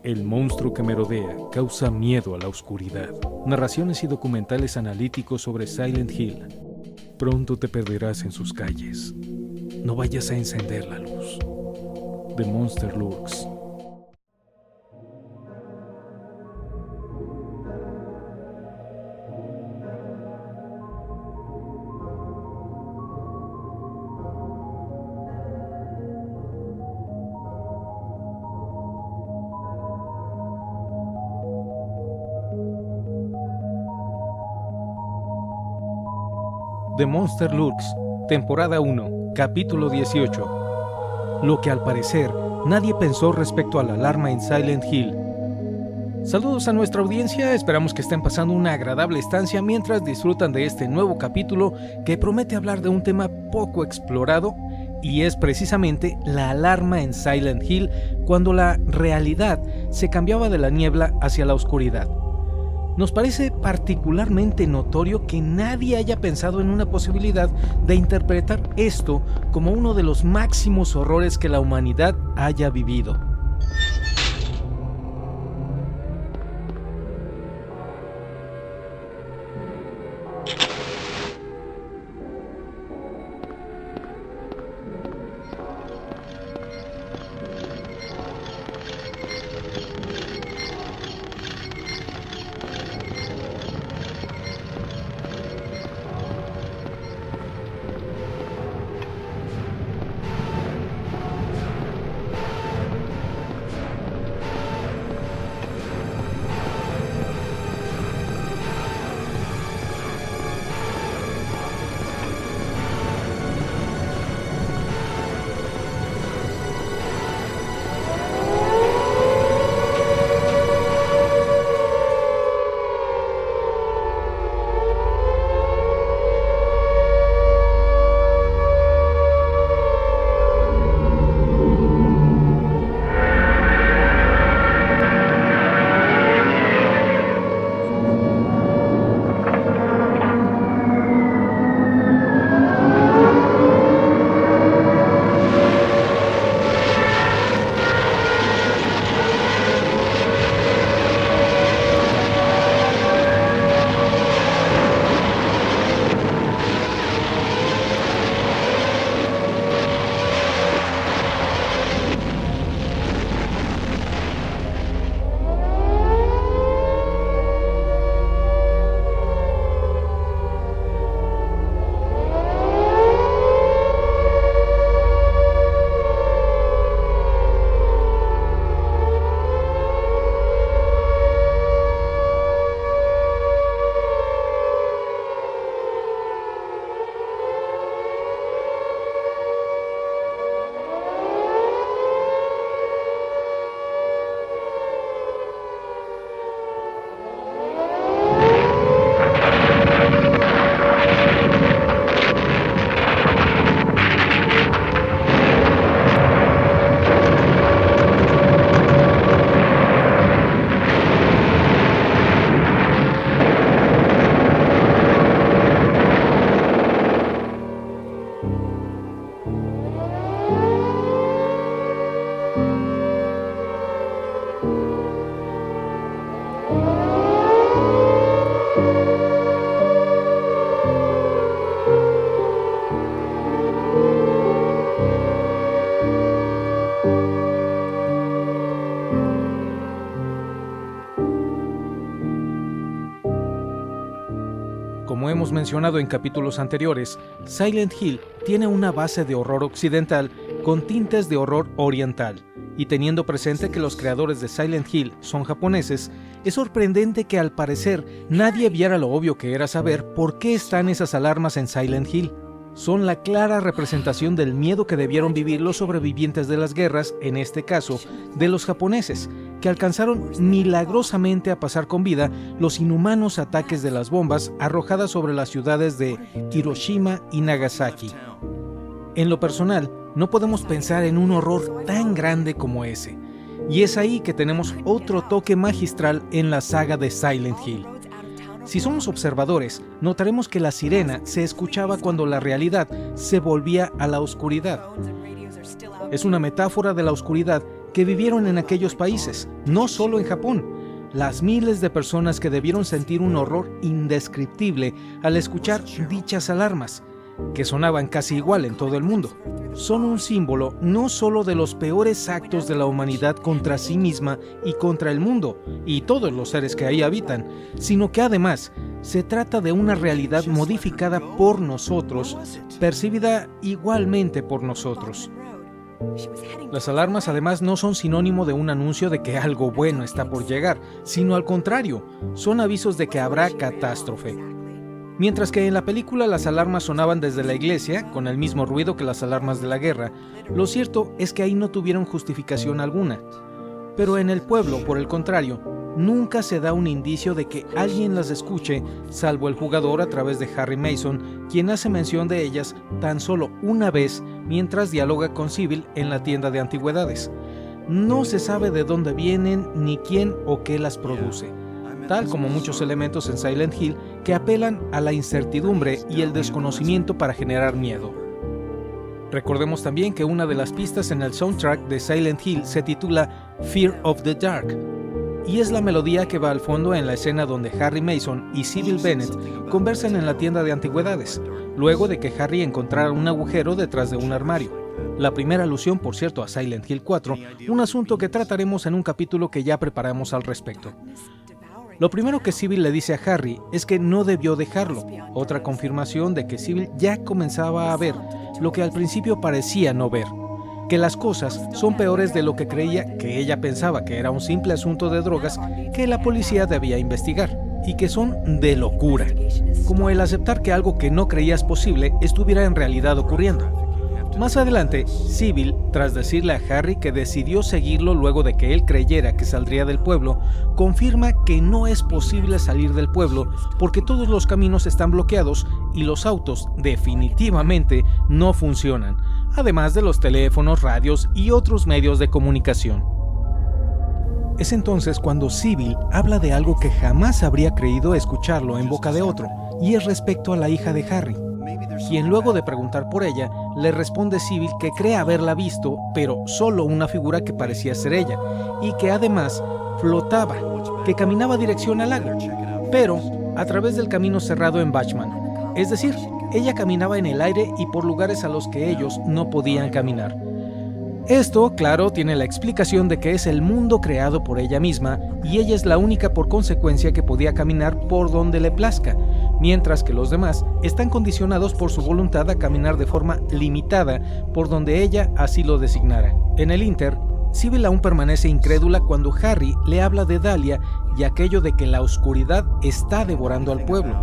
El monstruo que merodea causa miedo a la oscuridad. Narraciones y documentales analíticos sobre Silent Hill. Pronto te perderás en sus calles. No vayas a encender la luz. The Monster Lurks. The Monster Lurks, temporada 1, capítulo 18. Lo que al parecer nadie pensó respecto a la alarma en Silent Hill. Saludos a nuestra audiencia, esperamos que estén pasando una agradable estancia mientras disfrutan de este nuevo capítulo que promete hablar de un tema poco explorado, y es precisamente la alarma en Silent Hill cuando la realidad se cambiaba de la niebla hacia la oscuridad. Nos parece particularmente notorio que nadie haya pensado en una posibilidad de interpretar esto como uno de los máximos horrores que la humanidad haya vivido. Como hemos mencionado en capítulos anteriores, Silent Hill tiene una base de horror occidental con tintes de horror oriental, y teniendo presente que los creadores de Silent Hill son japoneses, es sorprendente que al parecer nadie viera lo obvio que era saber por qué están esas alarmas en Silent Hill. Son la clara representación del miedo que debieron vivir los sobrevivientes de las guerras, en este caso, de los japoneses, que alcanzaron milagrosamente a pasar con vida los inhumanos ataques de las bombas arrojadas sobre las ciudades de Hiroshima y Nagasaki. En lo personal, no podemos pensar en un horror tan grande como ese, y es ahí que tenemos otro toque magistral en la saga de Silent Hill. Si somos observadores, notaremos que la sirena se escuchaba cuando la realidad se volvía a la oscuridad. Es una metáfora de la oscuridad que vivieron en aquellos países, no solo en Japón. Las miles de personas que debieron sentir un horror indescriptible al escuchar dichas alarmas, que sonaban casi igual en todo el mundo, son un símbolo no solo de los peores actos de la humanidad contra sí misma y contra el mundo y todos los seres que ahí habitan, sino que además se trata de una realidad modificada por nosotros, percibida igualmente por nosotros. Las alarmas además no son sinónimo de un anuncio de que algo bueno está por llegar, sino al contrario, son avisos de que habrá catástrofe. Mientras que en la película las alarmas sonaban desde la iglesia, con el mismo ruido que las alarmas de la guerra, lo cierto es que ahí no tuvieron justificación alguna. Pero en el pueblo, por el contrario, nunca se da un indicio de que alguien las escuche, salvo el jugador a través de Harry Mason, quien hace mención de ellas tan solo una vez mientras dialoga con Sybil en la tienda de antigüedades. No se sabe de dónde vienen ni quién o qué las produce, tal como muchos elementos en Silent Hill que apelan a la incertidumbre y el desconocimiento para generar miedo. Recordemos también que una de las pistas en el soundtrack de Silent Hill se titula Fear of the Dark, y es la melodía que va al fondo en la escena donde Harry Mason y Sybil Bennett conversan en la tienda de antigüedades, luego de que Harry encontrara un agujero detrás de un armario. La primera alusión, por cierto, a Silent Hill 4, un asunto que trataremos en un capítulo que ya preparamos al respecto. Lo primero que Sybil le dice a Harry es que no debió dejarlo, otra confirmación de que Sybil ya comenzaba a ver lo que al principio parecía no ver, que las cosas son peores de lo que creía, que ella pensaba que era un simple asunto de drogas que la policía debía investigar, y que son de locura, como el aceptar que algo que no creías posible estuviera en realidad ocurriendo. Más adelante, Sybil, tras decirle a Harry que decidió seguirlo luego de que él creyera que saldría del pueblo, confirma que no es posible salir del pueblo porque todos los caminos están bloqueados y los autos definitivamente no funcionan, además de los teléfonos, radios y otros medios de comunicación. Es entonces cuando Sybil habla de algo que jamás habría creído escucharlo en boca de otro, y es respecto a la hija de Harry, quien luego de preguntar por ella, le responde Sybil que cree haberla visto, pero solo una figura que parecía ser ella, y que además flotaba, que caminaba dirección al lago, pero a través del camino cerrado en Bachman. Es decir, ella caminaba en el aire y por lugares a los que ellos no podían caminar. Esto, claro, tiene la explicación de que es el mundo creado por ella misma y ella es la única por consecuencia que podía caminar por donde le plazca, mientras que los demás están condicionados por su voluntad a caminar de forma limitada por donde ella así lo designara. En el ínter, Sybil aún permanece incrédula cuando Harry le habla de Dahlia y aquello de que la oscuridad está devorando al pueblo,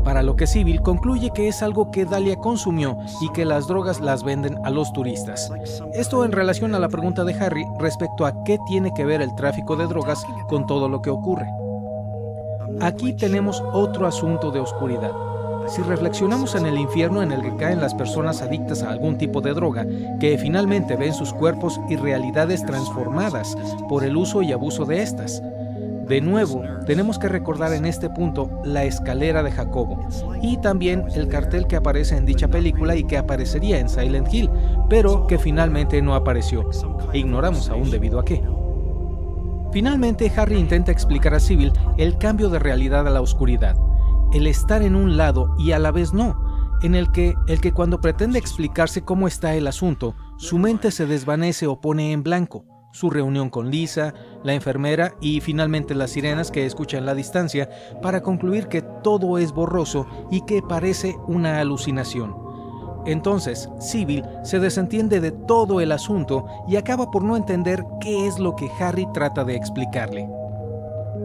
para lo que Sybil concluye que es algo que Dahlia consumió y que las drogas las venden a los turistas. Esto en relación a la pregunta de Harry respecto a qué tiene que ver el tráfico de drogas con todo lo que ocurre. Aquí tenemos otro asunto de oscuridad. Si reflexionamos en el infierno en el que caen las personas adictas a algún tipo de droga, que finalmente ven sus cuerpos y realidades transformadas por el uso y abuso de estas, de nuevo, tenemos que recordar en este punto la escalera de Jacobo y también el cartel que aparece en dicha película y que aparecería en Silent Hill, pero que finalmente no apareció. Ignoramos aún debido a qué. Finalmente, Harry intenta explicar a Sybil el cambio de realidad a la oscuridad, el estar en un lado y a la vez no, en el que cuando pretende explicarse cómo está el asunto, su mente se desvanece o pone en blanco. Su reunión con Lisa, la enfermera y finalmente las sirenas que escucha en la distancia para concluir que todo es borroso y que parece una alucinación. Entonces, Sybil se desentiende de todo el asunto y acaba por no entender qué es lo que Harry trata de explicarle.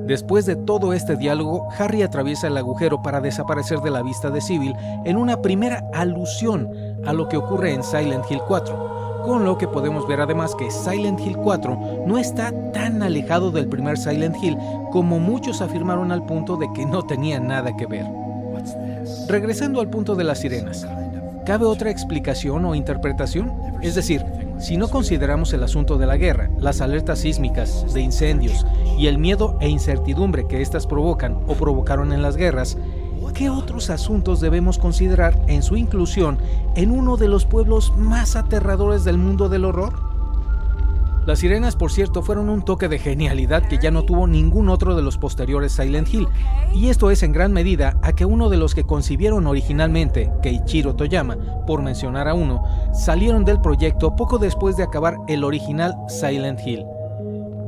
Después de todo este diálogo, Harry atraviesa el agujero para desaparecer de la vista de Sybil en una primera alusión a lo que ocurre en Silent Hill 4. Con lo que podemos ver además que Silent Hill 4 no está tan alejado del primer Silent Hill como muchos afirmaron al punto de que no tenía nada que ver. Regresando al punto de las sirenas, ¿cabe otra explicación o interpretación? Es decir, si no consideramos el asunto de la guerra, las alertas sísmicas, de incendios y el miedo e incertidumbre que éstas provocan o provocaron en las guerras, ¿qué otros asuntos debemos considerar en su inclusión en uno de los pueblos más aterradores del mundo del horror? Las sirenas, por cierto, fueron un toque de genialidad que ya no tuvo ningún otro de los posteriores Silent Hill, y esto es en gran medida a que uno de los que concibieron originalmente, Keiichiro Toyama, por mencionar a uno, salieron del proyecto poco después de acabar el original Silent Hill.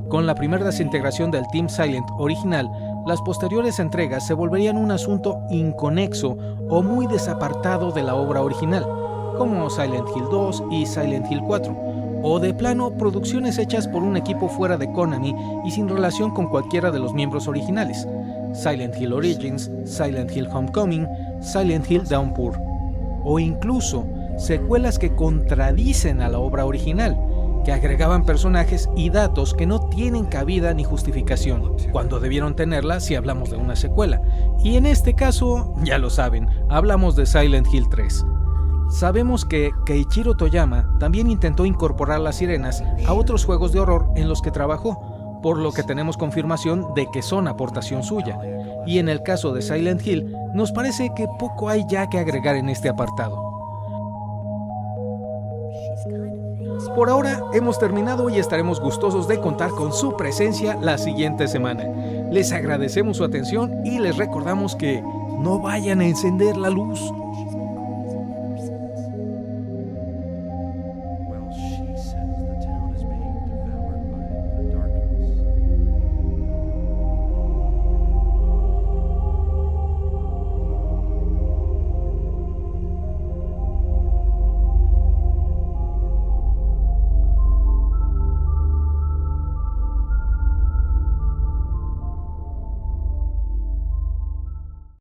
Con la primera desintegración del Team Silent original, las posteriores entregas se volverían un asunto inconexo o muy desapartado de la obra original, como Silent Hill 2 y Silent Hill 4, o de plano producciones hechas por un equipo fuera de Konami y sin relación con cualquiera de los miembros originales: Silent Hill Origins, Silent Hill Homecoming, Silent Hill Downpour, o incluso secuelas que contradicen a la obra original, que agregaban personajes y datos que no tienen cabida ni justificación, cuando debieron tenerla si hablamos de una secuela. Y en este caso, ya lo saben, hablamos de Silent Hill 3. Sabemos que Keiichiro Toyama también intentó incorporar las sirenas a otros juegos de horror en los que trabajó, por lo que tenemos confirmación de que son aportación suya. Y en el caso de Silent Hill, nos parece que poco hay ya que agregar en este apartado. Por ahora hemos terminado y estaremos gustosos de contar con su presencia la siguiente semana. Les agradecemos su atención y les recordamos que no vayan a encender la luz